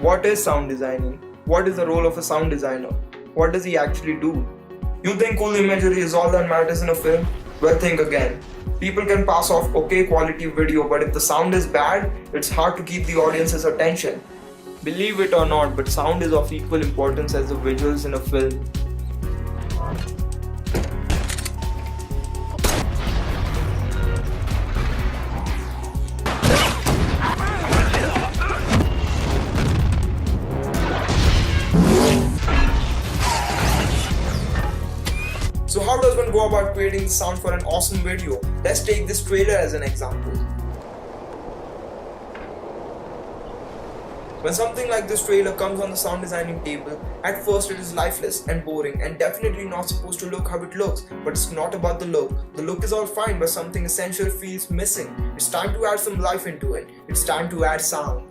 What is sound designing? What is the role of a sound designer? What does he actually do? You think cool imagery is all that matters in a film? Well, think again. People can pass off okay quality video, but if the sound is bad, it's hard to keep the audience's attention. Believe it or not, but sound is of equal importance as the visuals in a film. So how does one go about creating the sound for an awesome video? Let's take this trailer as an example. When something like this trailer comes on the sound designing table, at first it is lifeless and boring and definitely not supposed to look how it looks. But it's not about the look. The look is all fine, but something essential feels missing. It's time to add some life into it. It's time to add sound.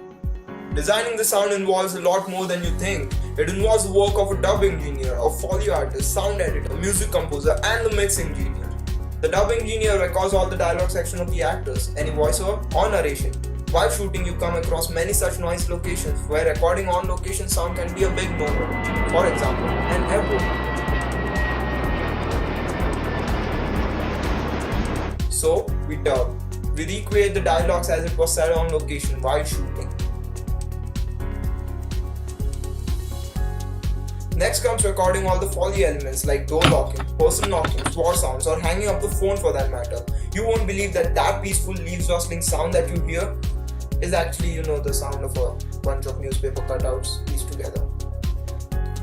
Designing the sound involves a lot more than you think. It involves the work of a dubbing engineer, a Foley artist, sound editor, music composer, and the mix engineer. The dubbing engineer records all the dialogue section of the actors, any voiceover or narration. While shooting, you come across many such noise locations where recording on location sound can be a big no-no. For example, an airport. So, we dub. We recreate the dialogues as it was said on location while shooting. Next comes recording all the Foley elements like door locking, person knocking, sword sounds, or hanging up the phone for that matter. You won't believe that peaceful leaves rustling sound that you hear is actually, the sound of a bunch of newspaper cutouts pieced together.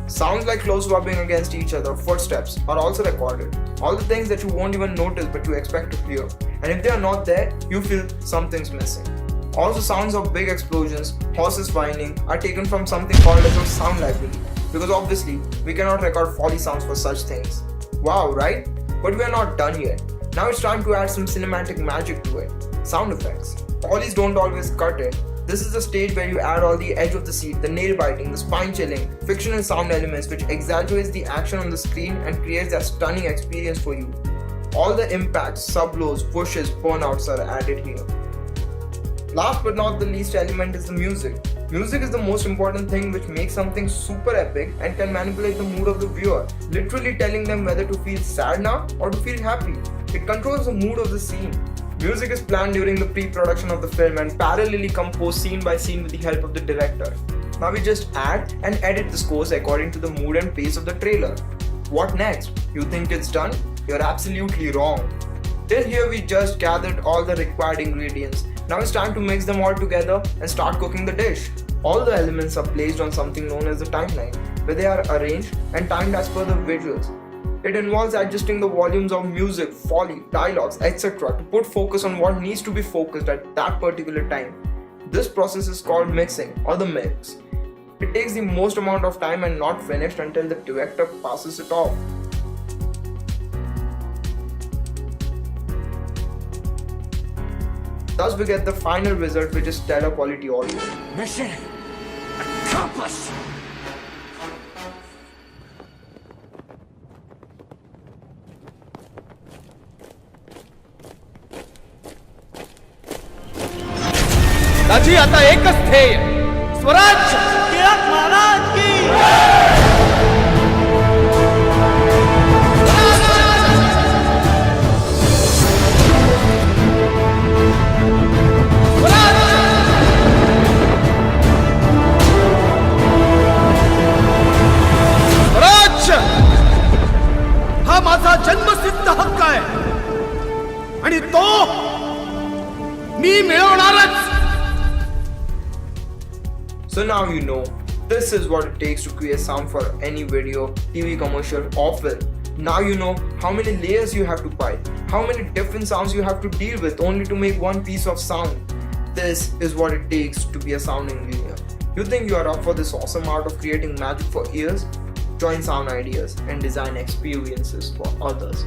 Sounds like clothes rubbing against each other, footsteps are also recorded. All the things that you won't even notice but you expect to hear. And if they are not there, you feel something's missing. Also, sounds of big explosions, horses whining are taken from something called as a sound library. Because obviously, we cannot record Foley sounds for such things. Wow, right? But we are not done yet. Now it's time to add some cinematic magic to it. Sound effects. Foleys don't always cut it. This is the stage where you add all the edge of the seat, the nail biting, the spine chilling, fictional sound elements which exaggerates the action on the screen and creates that stunning experience for you. All the impacts, sub-lows, pushes, burnouts are added here. Last but not the least element is the music. Music is the most important thing which makes something super epic and can manipulate the mood of the viewer, literally telling them whether to feel sad now or to feel happy. It controls the mood of the scene. Music is planned during the pre-production of the film and parallelly composed scene by scene with the help of the director. Now we just add and edit the scores according to the mood and pace of the trailer. What next? You think it's done? You're absolutely wrong. Till here we just gathered all the required ingredients. Now it's time to mix them all together and start cooking the dish. All the elements are placed on something known as the timeline, where they are arranged and timed as per the visuals. It involves adjusting the volumes of music, Foley, dialogues, etc. to put focus on what needs to be focused at that particular time. This process is called mixing or the mix. It takes the most amount of time and not finished until the director passes it off. Thus we get the final result, which is stellar quality audio. Mission accomplished! दाजी आता एकच ध्येय स्वराज्य टिळक महाराज की स्वराज्य हा माझा जन्मसिद्ध हक्क आहे आणि तो मी मिळवणारच. So now you know, this is what it takes to create sound for any video, TV commercial or film. Now you know how many layers you have to pile, how many different sounds you have to deal with only to make one piece of sound. This is what it takes to be a sound engineer. You think you are up for this awesome art of creating magic for ears? Join Soundideaz and design experiences for others.